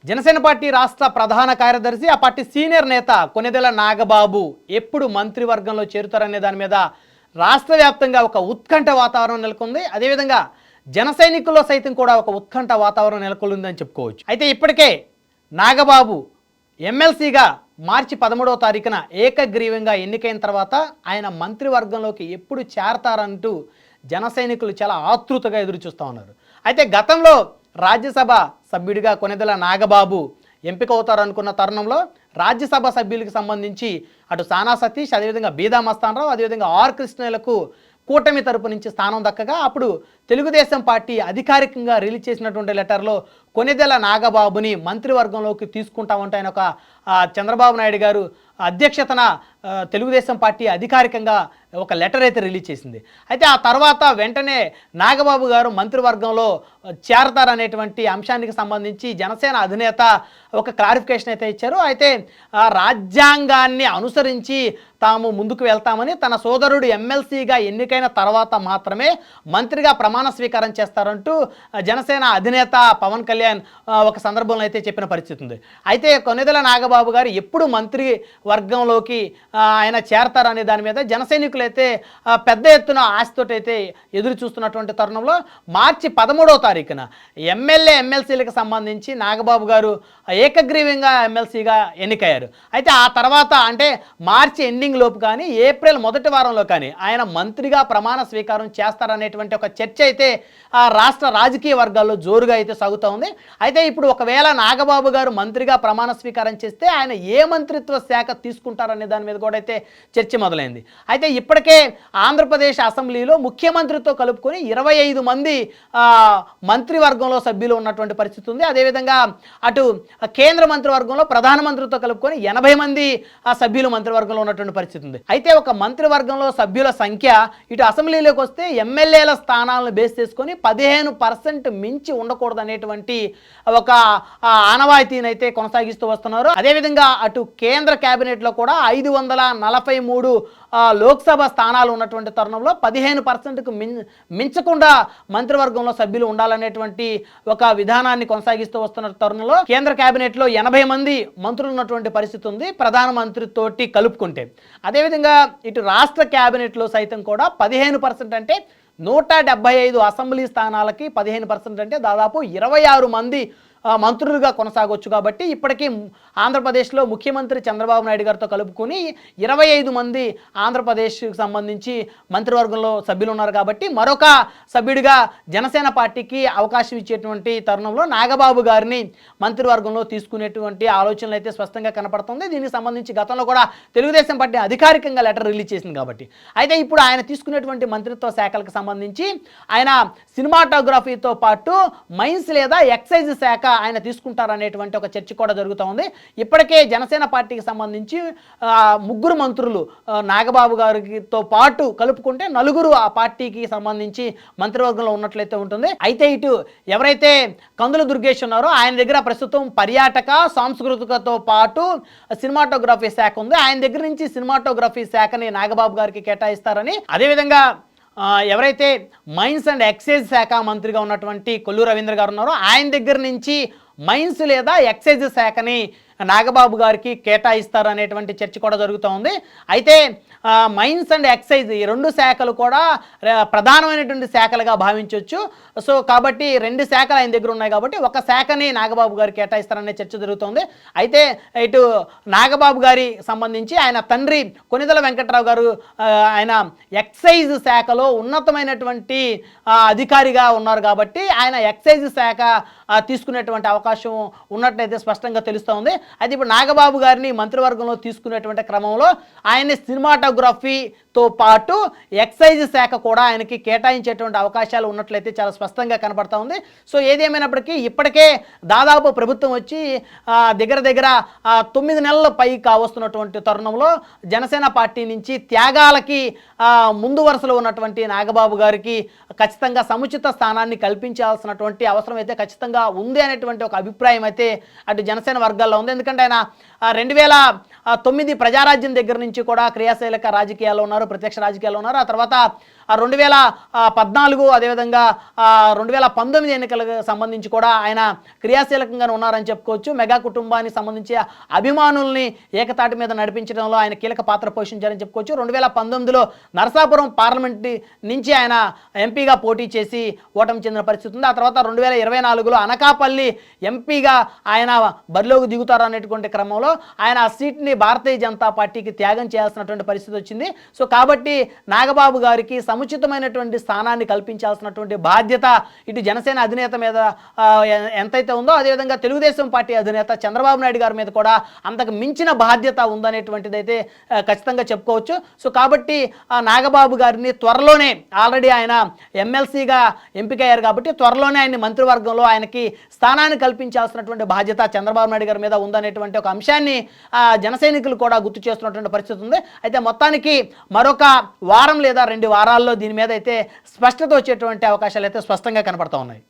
Janasena party రాష్ట్ర ప్రధాన కార్యదర్శి, ఆ పార్టీ సీనియర్ నేత కొణిదెల నాగబాబు ఎప్పుడు మంత్రివర్గంలో చేరుతారనే దాని మీద రాష్ట్ర వ్యాప్తంగా ఒక ఉత్కంఠ వాతావరణం నెలకొంది. అదేవిధంగా జన సైనికుల్లో సైతం కూడా ఒక ఉత్కంఠ వాతావరణం నెలకొందని చెప్పుకోవచ్చు. అయితే ఇప్పటికే నాగబాబు ఎమ్మెల్సీగా మార్చి 13వ తారీఖున ఏకగ్రీవంగా ఎన్నికైన తర్వాత ఆయన మంత్రివర్గంలోకి ఎప్పుడు చేరతారంటూ జన సైనికులు చాలా ఆతృతగా ఎదురుచూస్తూ ఉన్నారు. అయితే గతంలో రాజ్యసభ సభ్యుడిగా కొణిదెల నాగబాబు ఎంపిక అవుతారనుకున్న తరుణంలో రాజ్యసభ సభ్యులకు సంబంధించి అటు సానా సతీష్, అదేవిధంగా బీదా మస్తాన్ రావు, అదేవిధంగా ఆర్ కృష్ణలకు కూటమి తరపు నుంచి స్థానం దక్కగా అప్పుడు తెలుగుదేశం పార్టీ అధికారికంగా రిలీజ్ చేసినటువంటి లెటర్లో కొణిదెల నాగబాబుని మంత్రివర్గంలోకి తీసుకుంటామంటే ఆయన ఒక చంద్రబాబు నాయుడు గారు అధ్యక్షతన తెలుగుదేశం పార్టీ అధికారికంగా ఒక లెటర్ అయితే రిలీజ్ చేసింది. అయితే ఆ తర్వాత వెంటనే నాగబాబు గారు మంత్రివర్గంలో చేరతారనేటువంటి అంశానికి సంబంధించి జనసేన అధినేత ఒక క్లారిఫికేషన్ అయితే ఇచ్చారు. అయితే రాజ్యాంగాన్ని అనుసరించి తాము ముందుకు వెళ్తామని, తన సోదరుడు ఎమ్మెల్సీగా ఎన్నికైన తర్వాత మాత్రమే మంత్రిగా ప్రమాణ స్వీకారం చేస్తారంటూ జనసేన అధినేత పవన్ కళ్యాణ్ ఒక సందర్భంలో అయితే చెప్పిన పరిస్థితి ఉంది. అయితే కొణిదెల నాగబాబు గారు ఎప్పుడు మంత్రి వర్గంలోకి ఆయన చేరతారనే దాని మీద జన సైనికులు అయితే పెద్ద ఎత్తున ఆశతోటి అయితే ఎదురు చూస్తున్నటువంటి తరుణంలో మార్చి 13వ తారీఖున ఎమ్మెల్సీలకు సంబంధించి నాగబాబు గారు ఏకగ్రీవంగా ఎమ్మెల్సీగా ఎన్నికయ్యారు. అయితే ఆ తర్వాత అంటే మార్చి ఎండింగ్ లోపు కానీ ఏప్రిల్ మొదటి వారంలో కానీ ఆయన మంత్రిగా ప్రమాణ స్వీకారం చేస్తారనేటువంటి ఒక చర్చ అయితే రాష్ట్ర రాజకీయ వర్గాల్లో జోరుగా అయితే సాగుతూ ఉంది. అయితే ఇప్పుడు ఒకవేళ నాగబాబు గారు మంత్రిగా ప్రమాణ స్వీకారం చేస్తే ఆయన ఏ మంత్రిత్వ శాఖ తీసుకుంటారనే దాని మీద కూడా అయితే చర్చ మొదలైంది. అయితే ఇప్పటికే ఆంధ్రప్రదేశ్ అసెంబ్లీలో ముఖ్యమంత్రితో కలుపుకొని 25 మంది మంత్రివర్గంలో సభ్యులు ఉన్నటువంటి పరిస్థితి ఉంది. అదేవిధంగా అటు కేంద్ర మంత్రివర్గంలో ప్రధానమంత్రితో కలుపుకొని 80 మంది సభ్యులు మంత్రివర్గంలో ఉన్నటువంటి పరిస్థితి ఉంది. అయితే ఒక మంత్రివర్గంలో సభ్యుల సంఖ్య ఇటు అసెంబ్లీలోకి వస్తే ఎమ్మెల్యేల స్థానాలను బేస్ చేసుకొని 15% మించి ఉండకూడదు అనేటువంటి ఒక ఆనవాయితీని అయితే కొనసాగిస్తూ వస్తున్నారు. అదేవిధంగా అటు కేంద్ర కేబినెట్లో కూడా 543 లోక్సభ స్థానాలు ఉన్నటువంటి తరుణంలో 15%కు మించకుండా మంత్రివర్గంలో సభ్యులు ఉండాలనేటువంటి ఒక విధానాన్ని కొనసాగిస్తూ వస్తున్న తరుణంలో కేంద్ర కేబినెట్లో 80 మంది మంత్రులు ఉన్నటువంటి పరిస్థితి ఉంది ప్రధానమంత్రితోటి కలుపుకుంటే. అదేవిధంగా ఇటు రాష్ట్ర కేబినెట్లో సైతం కూడా 15% అంటే 175 అసెంబ్లీ స్థానాలకి 15% అంటే దాదాపు 26 మంది మంత్రులుగా కొనసాగొచ్చు. కాబట్టి ఇప్పటికీ ఆంధ్రప్రదేశ్లో ముఖ్యమంత్రి చంద్రబాబు నాయుడు గారితో కలుపుకొని 25 మంది ఆంధ్రప్రదేశ్కి సంబంధించి మంత్రివర్గంలో సభ్యులు ఉన్నారు. కాబట్టి మరొక సభ్యుడిగా జనసేన పార్టీకి అవకాశం ఇచ్చేటువంటి తరుణంలో నాగబాబు గారిని మంత్రివర్గంలో తీసుకునేటువంటి ఆలోచనలు అయితే స్పష్టంగా కనపడుతుంది. దీనికి సంబంధించి గతంలో కూడా తెలుగుదేశం పార్టీ అధికారికంగా లెటర్ రిలీజ్ చేసింది. కాబట్టి అయితే ఇప్పుడు ఆయన తీసుకునేటువంటి మంత్రిత్వ శాఖలకు సంబంధించి ఆయన సినిమాటోగ్రఫీతో పాటు మైన్స్ లేదా ఎక్సైజ్ శాఖ ఆయన తీసుకుంటారనేటువంటి ఒక చర్చ కూడా జరుగుతూ ఉంది. ఇప్పటికే జనసేన పార్టీకి సంబంధించి 3 మంత్రులు నాగబాబు గారితో పాటు కలుపుకుంటే 4 ఆ పార్టీకి సంబంధించి మంత్రివర్గంలో ఉన్నట్లయితే ఉంటుంది. అయితే ఇటు ఎవరైతే కందుల దుర్గేష్ ఉన్నారో ఆయన దగ్గర ప్రస్తుతం పర్యాటక సాంస్కృతికతో పాటు సినిమాటోగ్రఫీ శాఖ ఉంది. ఆయన దగ్గర నుంచి సినిమాటోగ్రఫీ శాఖని నాగబాబు గారికి కేటాయిస్తారని, అదేవిధంగా ఎవరైతే మైన్స్ అండ్ ఎక్సైజ్ శాఖ మంత్రిగా ఉన్నటువంటి కొల్లు రవీంద్ర గారు ఉన్నారో ఆయన దగ్గర నుంచి మైన్స్ లేదా ఎక్సైజ్ శాఖని నాగబాబు గారికి కేటాయిస్తారు అనేటువంటి చర్చ కూడా జరుగుతూ ఉంది. అయితే మైన్స్ అండ్ ఎక్సైజ్ ఈ 2 శాఖలు కూడా ప్రధానమైనటువంటి శాఖలుగా భావించవచ్చు. సో కాబట్టి 2 శాఖలు ఆయన దగ్గర ఉన్నాయి కాబట్టి ఒక శాఖని నాగబాబు గారు కేటాయిస్తారనే చర్చ జరుగుతుంది. అయితే ఇటు నాగబాబు గారి సంబంధించి ఆయన తండ్రి కొణిదెల వెంకట్రావు గారు ఆయన ఎక్సైజ్ శాఖలో ఉన్నతమైనటువంటి అధికారిగా ఉన్నారు. కాబట్టి ఆయన ఎక్సైజ్ శాఖ తీసుకునేటువంటి అవకాశం ఉన్నట్లయితే స్పష్టంగా తెలుస్తోంది. అయితే ఇప్పుడు నాగబాబు గారిని మంత్రివర్గంలో తీసుకునేటువంటి క్రమంలో ఆయన్ని సినిమాటోగ్రఫీతో పాటు ఎక్సైజ్ శాఖ కూడా ఆయనకి కేటాయించేటువంటి అవకాశాలు ఉన్నట్లయితే చాలా స్పష్టంగా కనపడతా ఉంది. సో ఏదేమైనప్పటికీ ఇప్పటికే దాదాపు ప్రభుత్వం వచ్చి దగ్గర 9 నెలల పై కావస్తున్నటువంటి తరుణంలో జనసేన పార్టీ నుంచి త్యాగాలకి ముందు వరుసలో ఉన్నటువంటి నాగబాబు గారికి ఖచ్చితంగా సముచిత స్థానాన్ని కల్పించాల్సినటువంటి అవసరం అయితే ఖచ్చితంగా ఉంది అనేటువంటి ఒక అభిప్రాయం అయితే అటు జనసేన వర్గాల్లో ఉంది. ఎందుకంటే ఆయన 2009 ప్రజారాజ్యం దగ్గర నుంచి కూడా క్రియాశీలక రాజకీయాల్లో ఉన్నారు, ప్రత్యక్ష రాజకీయాల్లో ఉన్నారు. ఆ తర్వాత 2014 అదేవిధంగా 2019 ఎన్నికలకు సంబంధించి కూడా ఆయన క్రియాశీలకంగానే ఉన్నారని చెప్పుకోవచ్చు. మెగా కుటుంబానికి సంబంధించి అభిమానుల్ని ఏకతాటి మీద నడిపించడంలో ఆయన కీలక పాత్ర పోషించారని చెప్పుకోవచ్చు. 2019లో నరసాపురం పార్లమెంట్ నుంచి ఆయన ఎంపీగా పోటీ చేసి ఓటమి చెందిన పరిస్థితి ఉంది. ఆ తర్వాత 2024లో అనకాపల్లి ఎంపీగా ఆయన బరిలోకి దిగుతారు అనేటువంటి క్రమంలో ఆయన ఆ సీట్ని భారతీయ జనతా పార్టీకి త్యాగం చేయాల్సినటువంటి పరిస్థితి వచ్చింది. సో కాబట్టి నాగబాబు గారికి సముచితమైనటువంటి స్థానాన్ని కల్పించాల్సినటువంటి బాధ్యత ఇటు జనసేన అధినేత మీద ఎంతైతే ఉందో అదేవిధంగా తెలుగుదేశం పార్టీ అధినేత చంద్రబాబు నాయుడు గారి మీద కూడా అంతకు మించిన బాధ్యత ఉందనేటువంటిది అయితే ఖచ్చితంగా చెప్పుకోవచ్చు. సో కాబట్టి నాగబాబు గారిని త్వరలోనే ఆల్రెడీ ఆయన ఎమ్మెల్సీగా ఎంపికయ్యారు కాబట్టి త్వరలోనే ఆయన మంత్రివర్గంలో ఆయనకి స్థానాన్ని కల్పించాల్సినటువంటి బాధ్యత చంద్రబాబు నాయుడు గారి మీద ఉందనేటువంటి ఒక అంశాన్ని జనసైనికులు కూడా గుర్తు చేస్తున్నటువంటి పరిస్థితి ఉంది. అయితే మొత్తానికి మరొక వారం లేదా 2 వారాల్లో దీని మీద అయితే స్పష్టత వచ్చేటువంటి అవకాశాలు అయితే స్పష్టంగా కనపడతా ఉన్నాయి.